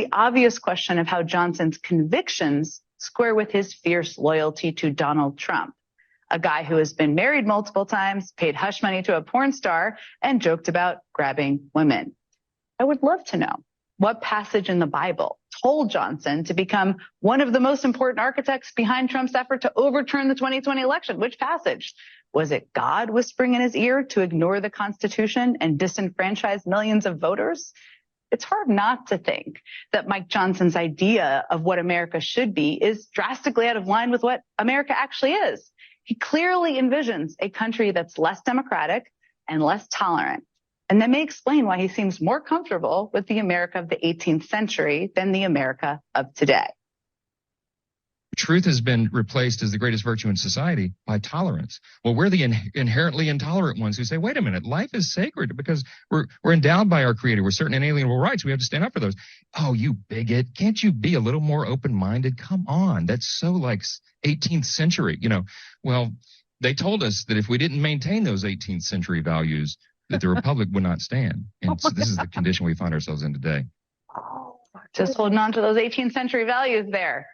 the obvious question of how Johnson's convictions square with his fierce loyalty to Donald Trump, a guy who has been married multiple times, paid hush money to a porn star, and joked about grabbing women. I would love to know what passage in the Bible told Johnson to become one of the most important architects behind Trump's effort to overturn the 2020 election. Which passage? Was it God whispering in his ear to ignore the Constitution and disenfranchise millions of voters? It's hard not to think that Mike Johnson's idea of what America should be is drastically out of line with what America actually is. He clearly envisions a country that's less democratic and less tolerant. And that may explain why he seems more comfortable with the America of the 18th century than the America of today. Truth has been replaced as the greatest virtue in society by tolerance. Well, we're the inherently intolerant ones who say, wait a minute, life is sacred because we're endowed by our Creator with certain inalienable rights. We have to stand up for those. Oh, you bigot. Can't you be a little more open-minded? Come on. That's so like 18th century, Well, they told us that if we didn't maintain those 18th century values, that the republic would not stand. And so this is the condition we find ourselves in today. Oh, just holding on to those 18th century values there.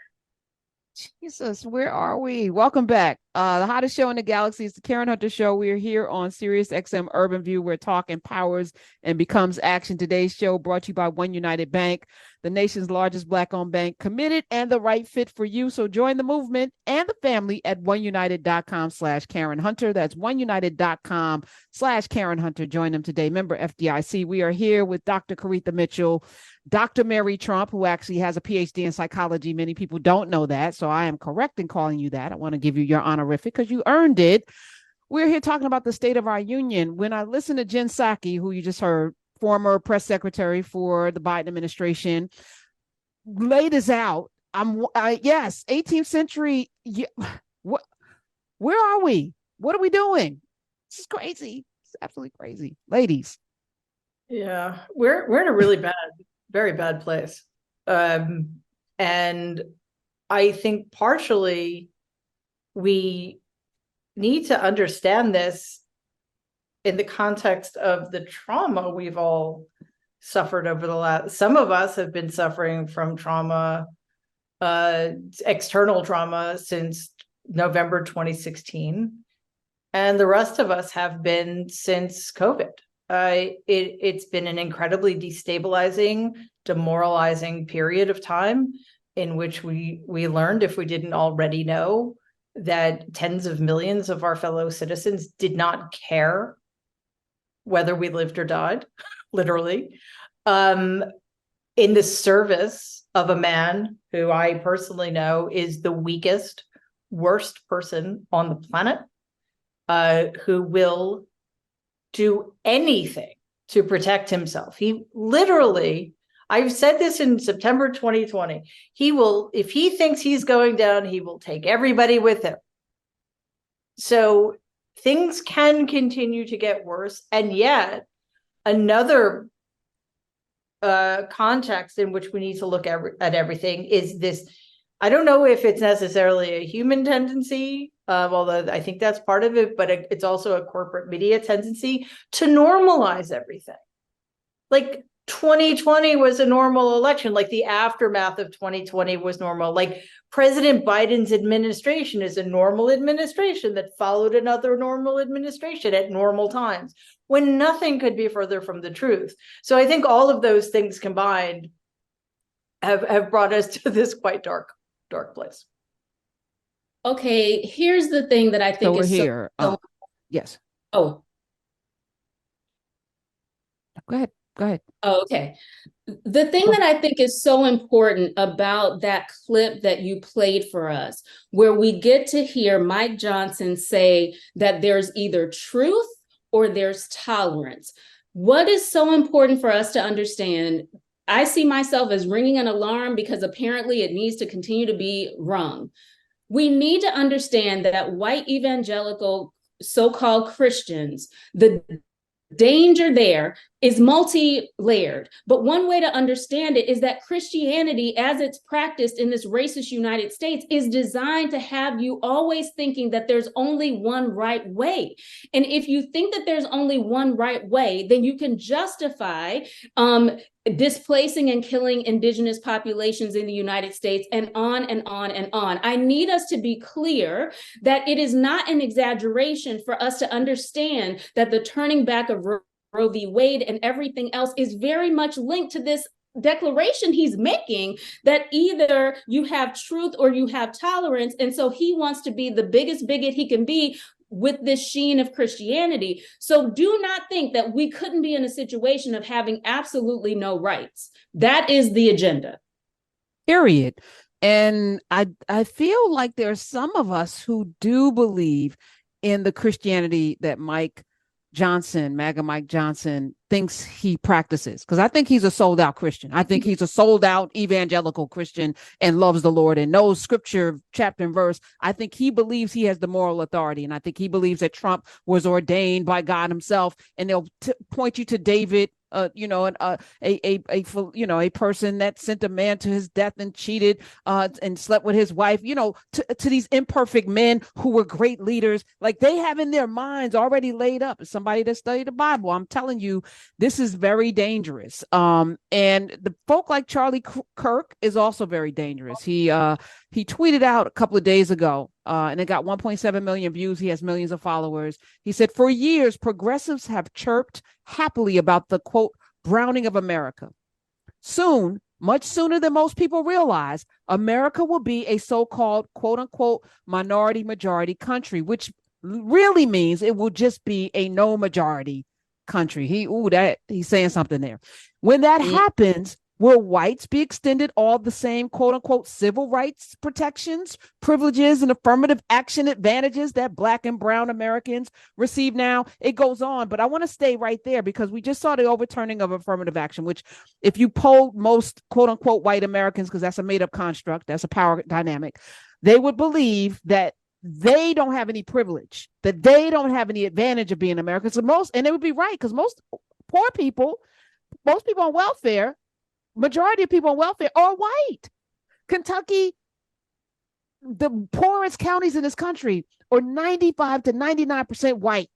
Jesus, where are we? Welcome back. The hottest show in the galaxy is the Karen Hunter Show. We are here on Sirius XM Urban View, where talk empowers and becomes action. Today's show brought to you by One United Bank, the nation's largest Black-owned bank, committed and the right fit for you. So join the movement and the family at oneunited.com/Karen Hunter. That's oneunited.com/Karen Hunter. Join them today. Member FDIC. We are here with Dr. Caretha Mitchell, Dr. Mary Trump, who actually has a PhD in psychology. Many people don't know that, so I am correct in calling you that. I want to give you your honorific because you earned it. We're here talking about the state of our union. When I listen to Jen Psaki, who you just heard, former press secretary for the Biden administration, lay this out. Yes, 18th century. Yeah, where are we? What are we doing? This is crazy. It's absolutely crazy, ladies. Yeah, we're in a really very bad place. And I think partially we need to understand this in the context of the trauma we've all suffered over the last. Some of us have been suffering from trauma, external trauma, since November 2016. And the rest of us have been since COVID. It's been an incredibly destabilizing, demoralizing period of time in which we learned, if we didn't already know, that tens of millions of our fellow citizens did not care whether we lived or died, literally, in the service of a man who I personally know is the weakest, worst person on the planet, who will do anything to protect himself. He literally, I've said this in September 2020, he will, if he thinks he's going down, he will take everybody with him. So things can continue to get worse. And yet another context in which we need to look at everything is this. I don't know if it's necessarily a human tendency, although I think that's part of it, but it's also a corporate media tendency to normalize everything. Like 2020 was a normal election, like the aftermath of 2020 was normal. Like President Biden's administration is a normal administration that followed another normal administration at normal times, when nothing could be further from the truth. So I think all of those things combined have brought us to this quite dark place. Okay, here's the thing that I think is here. Yes. Oh, go ahead. Oh, okay. The thing that I think is so important about that clip that you played for us, where we get to hear Mike Johnson say that there's either truth or there's tolerance. What is so important for us to understand? I see myself as ringing an alarm because apparently it needs to continue to be rung. We need to understand that white evangelical so-called Christians, the danger there is multi-layered. But one way to understand it is that Christianity, as it's practiced in this racist United States, is designed to have you always thinking that there's only one right way. And if you think that there's only one right way, then you can justify displacing and killing indigenous populations in the United States, and on and on and on. I need us to be clear that it is not an exaggeration for us to understand that the turning back of Roe v. Wade and everything else is very much linked to this declaration he's making, that either you have truth or you have tolerance. And so he wants to be the biggest bigot he can be with this sheen of Christianity. So do not think that we couldn't be in a situation of having absolutely no rights. That is the agenda. Period. And I feel like there's some of us who do believe in the Christianity that MAGA Mike Johnson thinks he practices, because I think he's a sold out Christian. I think he's a sold out evangelical Christian and loves the Lord and knows scripture, chapter and verse. I think he believes he has the moral authority. And I think he believes that Trump was ordained by God himself. And they'll point you to David, a person that sent a man to his death and cheated and slept with his wife, to these imperfect men who were great leaders. Like, they have in their minds already laid up. As somebody that studied the Bible, I'm telling you, this is very dangerous. And the folk like Charlie Kirk is also very dangerous. He tweeted out a couple of days ago, and it got 1.7 million views. He has millions of followers. He said, for years, progressives have chirped happily about the, quote, browning of America. Soon, much sooner than most people realize, America will be a so-called, quote unquote, minority majority country, which really means it will just be a no majority country. He's saying something there. When that happens, will whites be extended all the same, quote unquote, civil rights protections, privileges, and affirmative action advantages that Black and brown Americans receive now? It goes on, but I want to stay right there because we just saw the overturning of affirmative action, which, if you polled most, quote unquote, white Americans, because that's a made up construct, that's a power dynamic, they would believe that they don't have any privilege, that they don't have any advantage of being Americans. And they would be right, because most poor people, most people on welfare, majority of people on welfare are white. Kentucky, the poorest counties in this country are 95 to 99% white.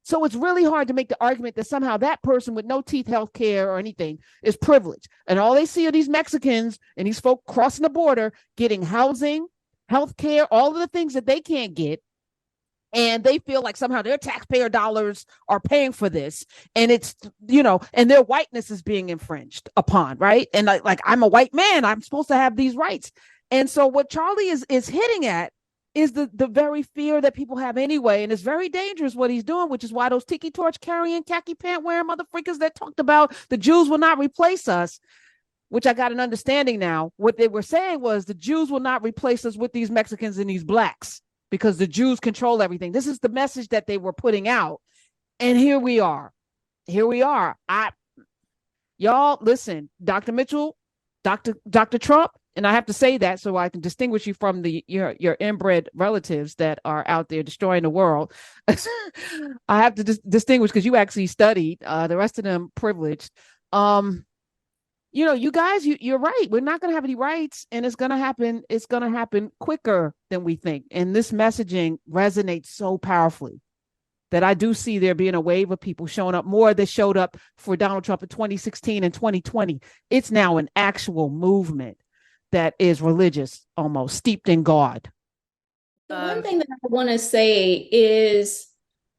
So it's really hard to make the argument that somehow that person with no teeth, health care, or anything is privileged. And all they see are these Mexicans and these folk crossing the border, getting housing, health care, all of the things that they can't get. And they feel like somehow their taxpayer dollars are paying for this. And it's, and their whiteness is being infringed upon, right? And like I'm a white man, I'm supposed to have these rights. And so what Charlie is hitting at is the very fear that people have anyway. And it's very dangerous what he's doing, which is why those tiki torch carrying, khaki pant wearing motherfuckers that talked about the Jews will not replace us, which I got an understanding now. What they were saying was the Jews will not replace us with these Mexicans and these Blacks, because the Jews control everything. This is the message that they were putting out. And here we are. Y'all listen, Dr. Mitchell, Dr. Trump, and I have to say that so I can distinguish you from your inbred relatives that are out there destroying the world. I have to distinguish, because you actually studied, the rest of them privileged. You guys, you're right. We're not going to have any rights, and it's going to happen. It's going to happen quicker than we think. And this messaging resonates so powerfully that I do see there being a wave of people showing up, more that showed up for Donald Trump in 2016 and 2020. It's now an actual movement that is religious, almost steeped in God. The one thing that I want to say is,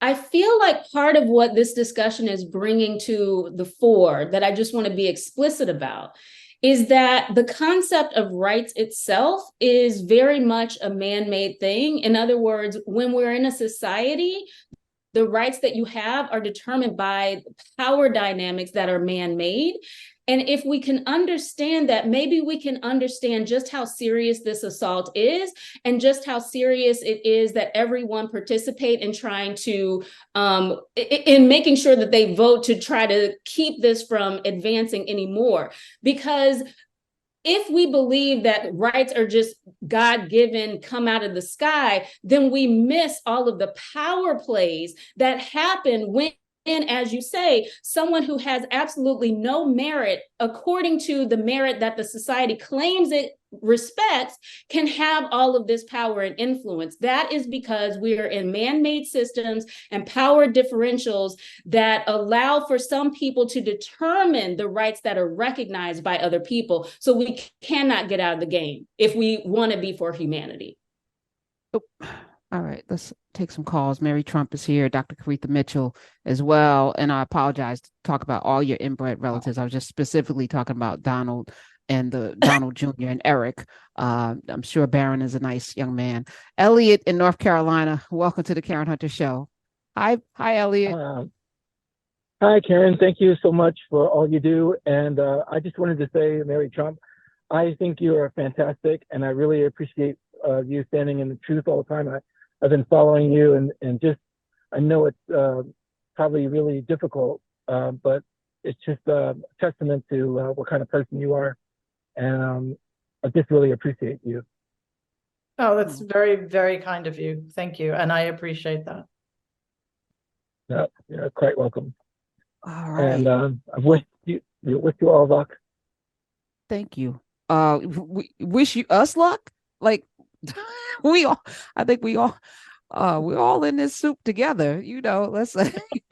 I feel like part of what this discussion is bringing to the fore, that I just want to be explicit about, is that the concept of rights itself is very much a man-made thing. In other words, when we're in a society, the rights that you have are determined by power dynamics that are man-made. And if we can understand that, maybe we can understand just how serious this assault is, and just how serious it is that everyone participate in trying to, in making sure that they vote to try to keep this from advancing anymore. Because if we believe that rights are just God-given, come out of the sky, then we miss all of the power plays that happen when then, as you say, someone who has absolutely no merit, according to the merit that the society claims it respects, can have all of this power and influence. That is because we are in man-made systems and power differentials that allow for some people to determine the rights that are recognized by other people. So we cannot get out of the game if we want to be for humanity. All right, let's take some calls. Mary Trump is here, Dr. Caretha Mitchell as well. And I apologize to talk about all your inbred relatives. I was just specifically talking about Donald and the Donald Jr. and Eric. I'm sure Barron is a nice young man. Elliot in North Carolina, welcome to the Karen Hunter Show. Hi, Elliot. Hi, Karen. Thank you so much for all you do. And I just wanted to say, Mary Trump, I think you are fantastic, and I really appreciate you standing in the truth all the time. I've been following you, and just, I know it's probably really difficult, but it's just a testament to what kind of person you are. And I just really appreciate you. Oh, that's very, very kind of you. Thank you. And I appreciate that. Yeah, you're quite welcome. All right. And I wish you all luck. Thank you. We wish you us luck. Like I think we're all in this soup together. Let's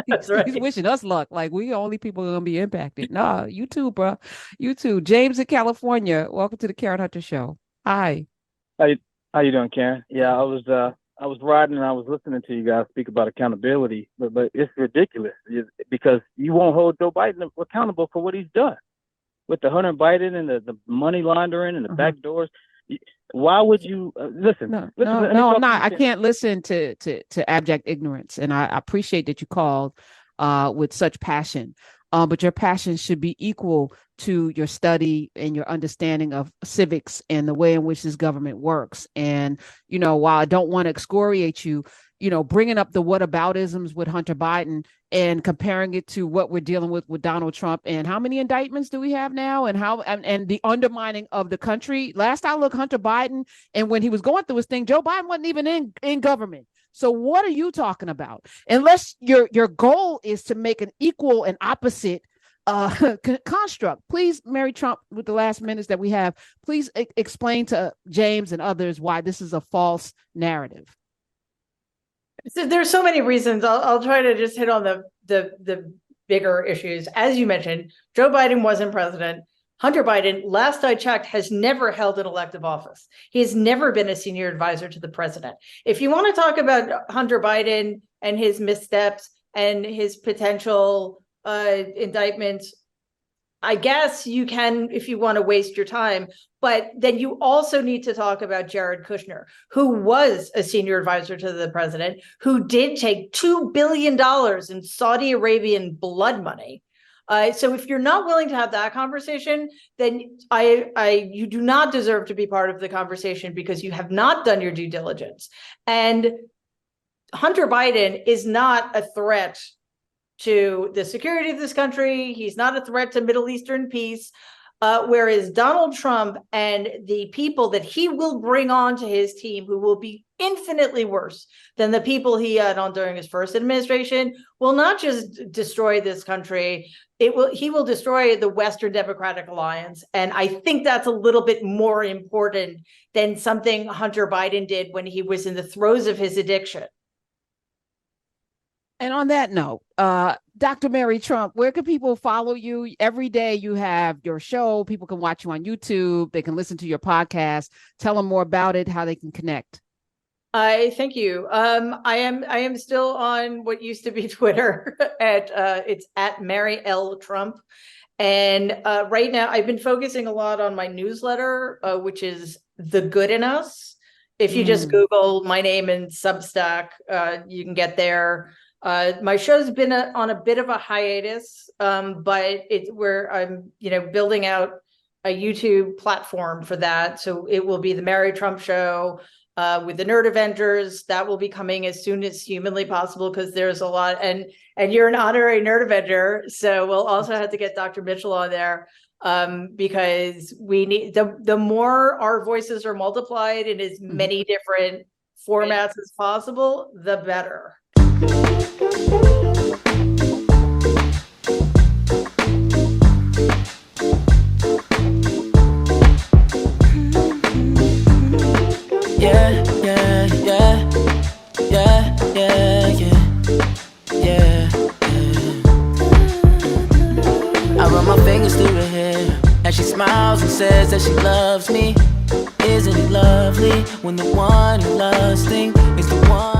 That's right. He's wishing us luck. Like we only people are gonna be impacted. No, you too, bro. You too. James in California. Welcome to the Karen Hunter Show. Hi. How you doing, Karen? Yeah, I was riding and I was listening to you guys speak about accountability, but it's ridiculous because you won't hold Joe Biden accountable for what he's done with the Hunter Biden and the money laundering and the back doors. Why would you listen? No, I'm not. I can't listen to abject ignorance, and I appreciate that you called with such passion. But your passion should be equal to your study and your understanding of civics and the way in which this government works. And while I don't want to excoriate you, bringing up the whataboutisms with Hunter Biden and comparing it to what we're dealing with Donald Trump, and how many indictments do we have now, and how and the undermining of the country. Last I looked, Hunter Biden, and when he was going through his thing, Joe Biden wasn't even in government. So what are you talking about? Unless your goal is to make an equal and opposite construct. Please, Mary Trump, with the last minutes that we have, please explain to James and others why this is a false narrative. So there's so many reasons. I'll try to just hit on the bigger issues. As you mentioned, Joe Biden wasn't president. Hunter Biden, last I checked, has never held an elective office. He has never been a senior advisor to the president. If you want to talk about Hunter Biden and his missteps and his potential indictments, I guess you can if you want to waste your time. But then you also need to talk about Jared Kushner, who was a senior advisor to the president, who did take $2 billion in Saudi Arabian blood money. So if you're not willing to have that conversation, then you do not deserve to be part of the conversation because you have not done your due diligence. And Hunter Biden is not a threat to the security of this country. He's not a threat to Middle Eastern peace. Whereas Donald Trump and the people that he will bring on to his team, who will be infinitely worse than the people he had on during his first administration, will not just destroy this country. He will destroy the Western Democratic Alliance. And I think that's a little bit more important than something Hunter Biden did when he was in the throes of his addiction. And on that note, Dr. Mary Trump, where can people follow you? Every day you have your show. People can watch you on YouTube. They can listen to your podcast. Tell them more about it, how they can connect. Thank you. I am still on what used to be Twitter it's at Mary L. Trump. And right now I've been focusing a lot on my newsletter, which is The Good in Us. If you just Google my name and Substack, you can get there. My show's been on a bit of a hiatus, but it's where I'm, building out a YouTube platform for that. So it will be the Mary Trump Show with the Nerd Avengers. That will be coming as soon as humanly possible because there's a lot, and you're an honorary Nerd Avenger, so we'll also have to get Dr. Mitchell on there because we need the more our voices are multiplied in as many different formats as possible, the better. as she smiles and says that she loves me. Isn't it lovely when the one you're lusting is the one